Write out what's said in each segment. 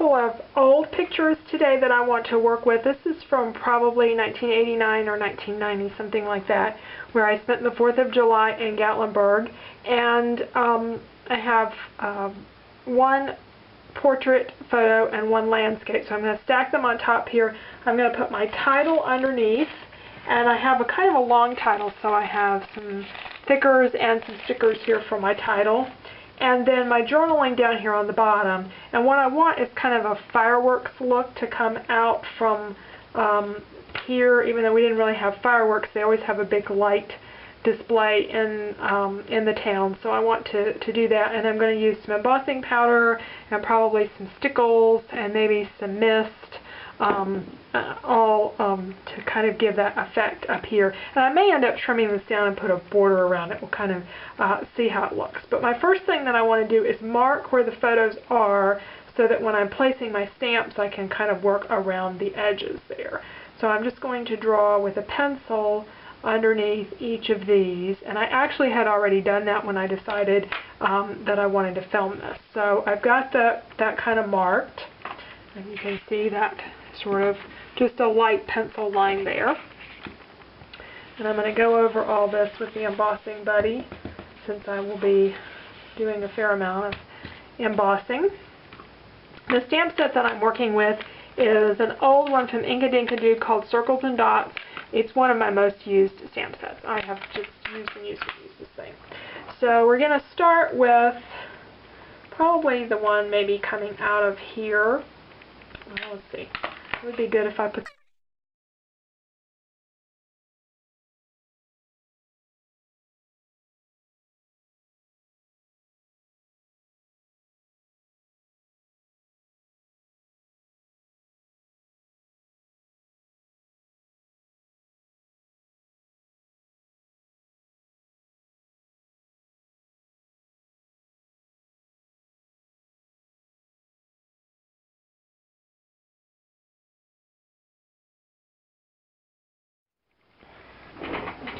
couple of old pictures today that I want to work with. This is from probably 1989 or 1990, something like that, where I spent the 4th of July in Gatlinburg. And I have one portrait photo and one landscape. So I'm going to stack them on top here. I'm going to put my title underneath. And I have a kind of a long title, so I have some thickers and some stickers here for my title. And then my journaling down here on the bottom. And what I want is kind of a fireworks look to come out from here. Even though we didn't really have fireworks, they always have a big light display in the town. So I want to do that. And I'm going to use some embossing powder and probably some stickles and maybe some mist. All to kind of give that effect up here. And I may end up trimming this down and put a border around it. We'll kind of see how it looks. But my first thing that I want to do is mark where the photos are so that when I'm placing my stamps I can kind of work around the edges there. So I'm just going to draw with a pencil underneath each of these. And I actually had already done that when I decided that I wanted to film this. So I've got that kind of marked. And you can see that sort of just a light pencil line there. And I'm going to go over all this with the embossing buddy since I will be doing a fair amount of embossing. The stamp set that I'm working with is an old one from Inkadinkado called Circles and Dots. It's one of my most used stamp sets. I have just used this thing. So we're going to start with probably the one maybe coming out of here. Well, let's see. It would be good if I put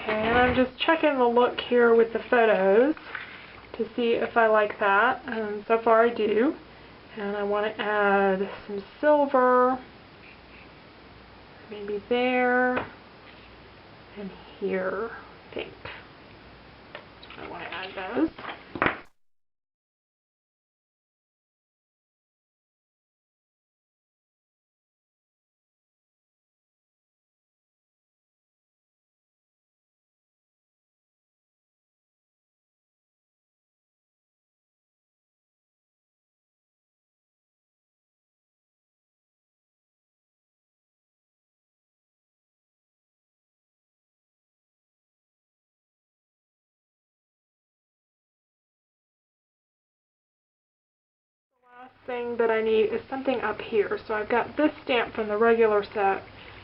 and I'm just checking the look here with the photos to see if I like that, and so far I do. And I want to add some silver, maybe there, and here, pink. I want to add those. Last thing that I need is something up here. So I've got this stamp from the regular set.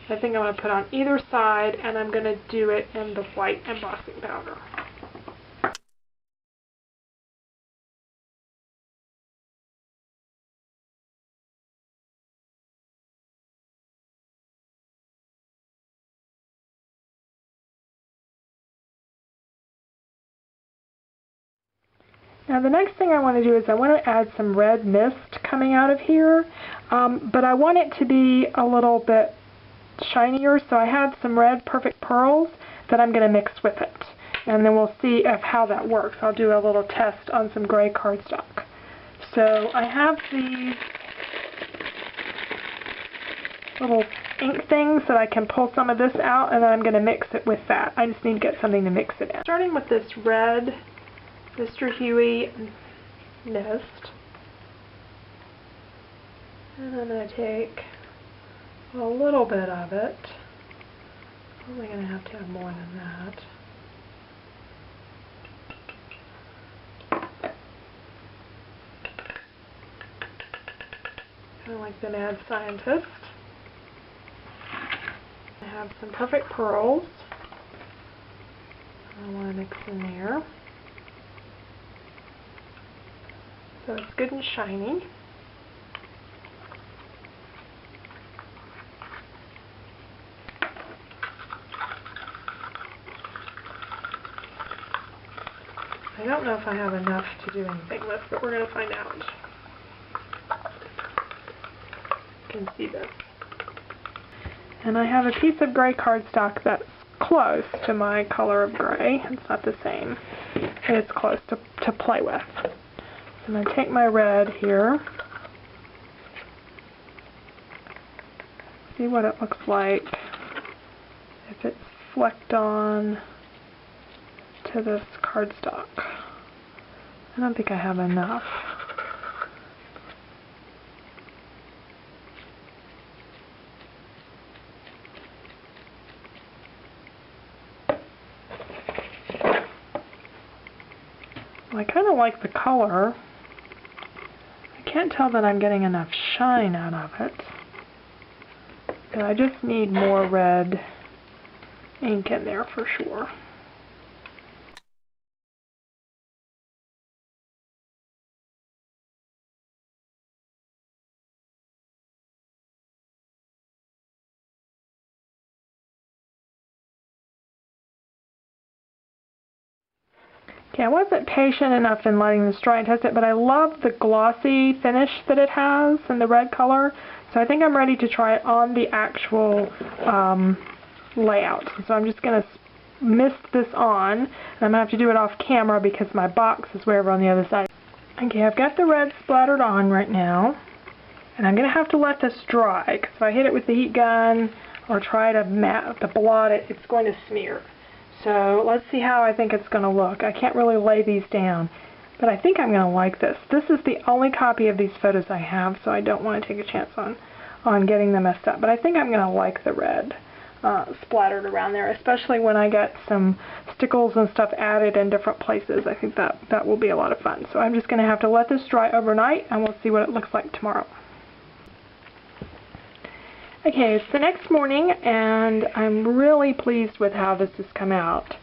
I think I'm going to put on either side, and I'm going to do it in the white embossing powder. Now the next thing I want to do is I want to add some red mist coming out of here, but I want it to be a little bit shinier, so I have some red perfect pearls that I'm going to mix with it. And then we'll see how that works. I'll do a little test on some gray cardstock. So I have these little ink things that I can pull some of this out, and then I'm going to mix it with that. I just need to get something to mix it in. Starting with this red Mr. Huey mist. And I'm going to take a little bit of it. Probably going to have more than that. Kind of like the mad scientist. I have some perfect pearls. I want to mix in there. So it's good and shiny. I don't know if I have enough to do anything with, but we're going to find out. can see this. And I have a piece of gray cardstock that's close to my color of gray. It's not the same, but it's close to play with. So I'm going to take my red here, see what it looks like if it's flecked on to this cardstock. I don't think I have enough. I kind of like the color. I can't tell that I'm getting enough shine out of it. But I just need more red ink in there for sure. Okay, I wasn't patient enough in letting this dry and test it, but I love the glossy finish that it has and the red color. So I think I'm ready to try it on the actual layout. So I'm just going to mist this on, and I'm going to have to do it off camera because my box is way over on the other side. Okay, I've got the red splattered on right now, and I'm going to have to let this dry, because if I hit it with the heat gun or try to blot it, it's going to smear. So let's see how I think it's going to look. I can't really lay these down, but I think I'm going to like this. This is the only copy of these photos I have, so I don't want to take a chance on getting them messed up. But I think I'm going to like the red splattered around there, especially when I get some stickles and stuff added in different places. I think that will be a lot of fun. So I'm just going to have to let this dry overnight, and we'll see what it looks like tomorrow. Okay, it's the next morning, and I'm really pleased with how this has come out.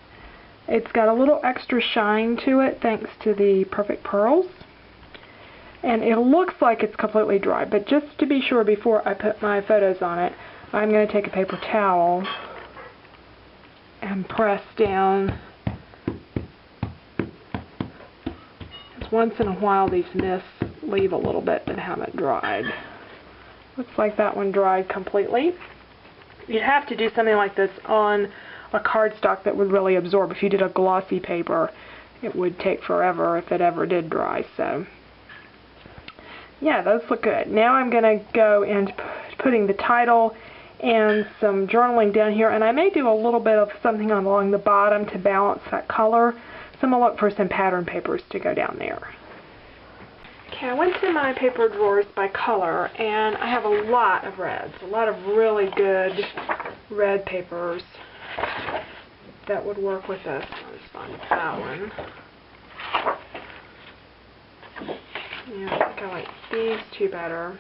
It's got a little extra shine to it thanks to the Perfect Pearls. And it looks like it's completely dry, but just to be sure before I put my photos on it, I'm going to take a paper towel and press down. Because once in a while these mists leave a little bit that haven't dried. Looks like that one dried completely. You'd have to do something like this on a cardstock that would really absorb. If you did a glossy paper, it would take forever if it ever did dry. So, yeah, those look good. Now I'm going to go into putting the title and some journaling down here, and I may do a little bit of something along the bottom to balance that color. So I'm going to look for some pattern papers to go down there. Okay, I went to my paper drawers by color, and I have a lot of reds, a lot of really good red papers that would work with this. Let's find that one. Yeah, I think I like these two better.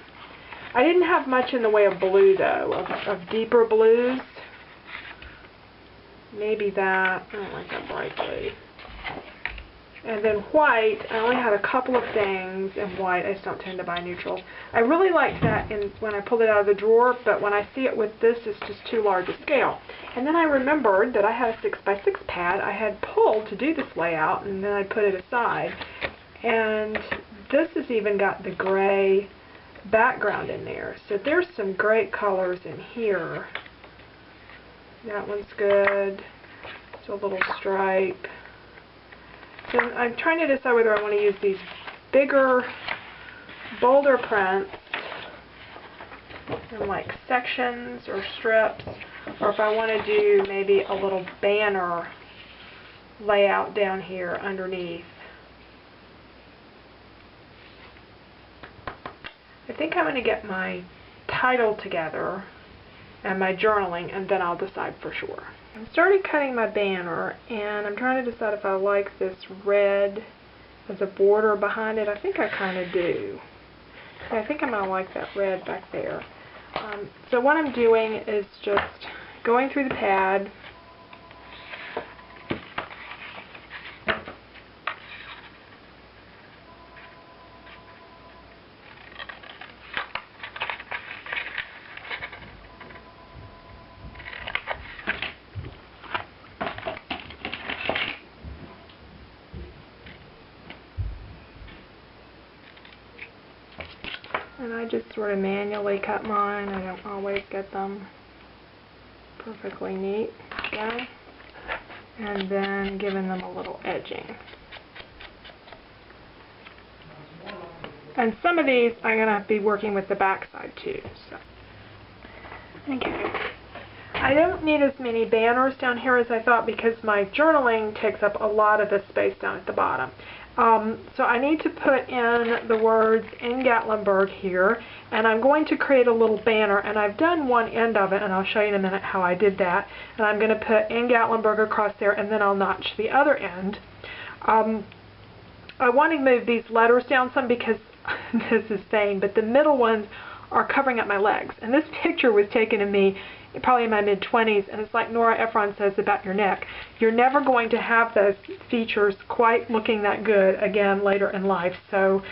I didn't have much in the way of blue, though, of deeper blues. Maybe that. I don't like that bright blue. And then white, I only had a couple of things in white. I just don't tend to buy neutrals. I really liked that when I pulled it out of the drawer, but when I see it with this, it's just too large a scale. And then I remembered that I had a 6x6 pad I had pulled to do this layout, and then I put it aside. And this has even got the gray background in there. So there's some great colors in here. That one's good. It's a little stripe. So I'm trying to decide whether I want to use these bigger, bolder prints in like sections or strips, or if I want to do maybe a little banner layout down here underneath. I think I'm going to get my title together and my journaling, and then I'll decide for sure. I started cutting my banner, and I'm trying to decide if I like this red as a border behind it. I think I kind of do. So I think I'm going to like that red back there. So what I'm doing is just going through the pad, And I just sort of manually cut mine. I don't always get them perfectly neat. So, and then giving them a little edging. And some of these I'm going to be working with the back side too. So. Okay. I don't need as many banners down here as I thought because my journaling takes up a lot of the space down at the bottom. So I need to put in the words in Gatlinburg here, and I'm going to create a little banner, and I've done one end of it, and I'll show you in a minute how I did that. And I'm going to put in Gatlinburg across there, and then I'll notch the other end. I want to move these letters down some because this is vain, but the middle ones are covering up my legs. And this picture was taken of me probably in my mid-20s, and it's like Nora Ephron says about your neck. You're never going to have those features quite looking that good again later in life. So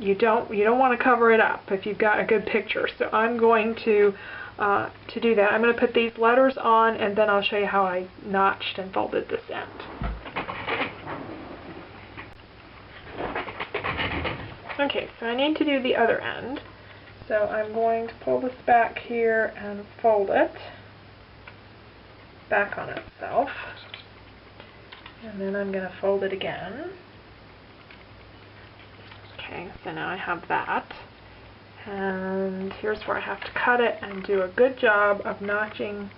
you don't want to cover it up if you've got a good picture. So I'm going to do that. I'm going to put these letters on, and then I'll show you how I notched and folded this end. Okay, so I need to do the other end. So I'm going to pull this back here and fold it back on itself. And then I'm going to fold it again. Okay, so now I have that. And here's where I have to cut it and do a good job of notching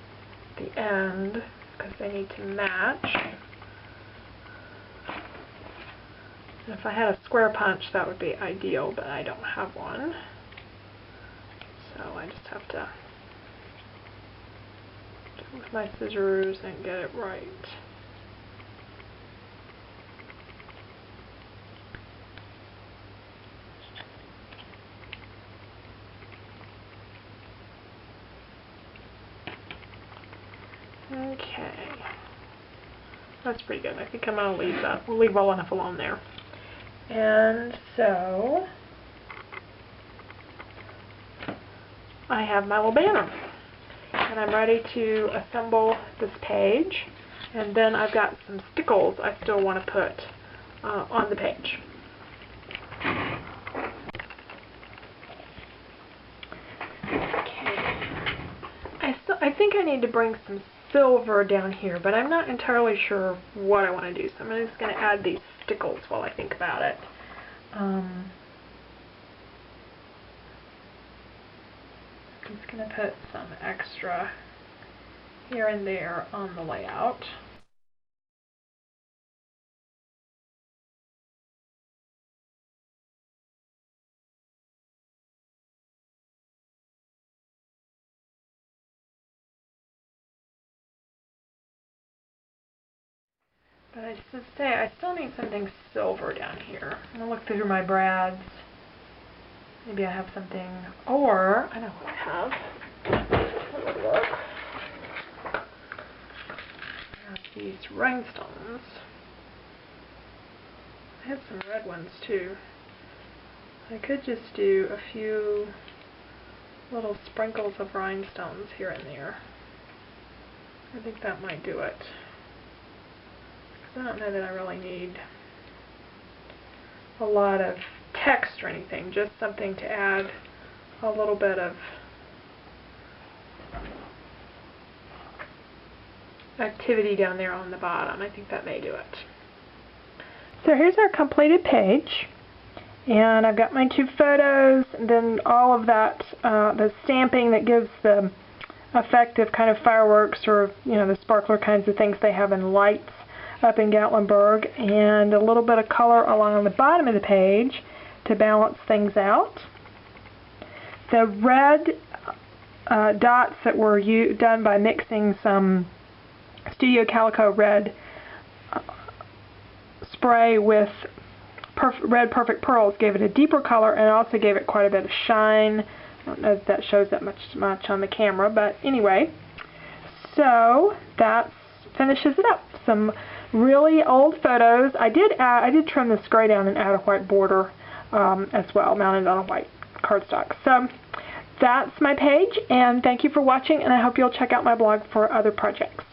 the end because they need to match. And if I had a square punch, that would be ideal, but I don't have one. So I just have to do it with my scissors and get it right. Okay. That's pretty good. I think I'm going to leave that. We'll leave well enough alone there. And so I have my little banner, and I'm ready to assemble this page, and then I've got some stickles I still want to put on the page. Okay. I think I need to bring some silver down here, but I'm not entirely sure what I want to do, so I'm just going to add these stickles while I think about it. I'm just going to put some extra here and there on the layout. But I just say I still need something silver down here. I'm going to look through my brads. Maybe I have something, or I know what I have. Let me look. I have these rhinestones. I have some red ones too. I could just do a few little sprinkles of rhinestones here and there. I think that might do it. I don't know that I really need a lot of text or anything, just something to add a little bit of activity down there on the bottom. I think that may do it. So here's our completed page, and I've got my two photos, and then all of that, the stamping that gives the effect of kind of fireworks or, you know, the sparkler kinds of things they have in lights up in Gatlinburg, and a little bit of color along the bottom of the page to balance things out. The red dots that were done by mixing some Studio Calico red spray with red Perfect Pearls gave it a deeper color, and it also gave it quite a bit of shine. I don't know if that shows that much on the camera, but anyway. So that finishes it up. Some really old photos. I did trim this gray down and add a white border as well, mounted on a white cardstock. So that's my page, and thank you for watching, and I hope you'll check out my blog for other projects.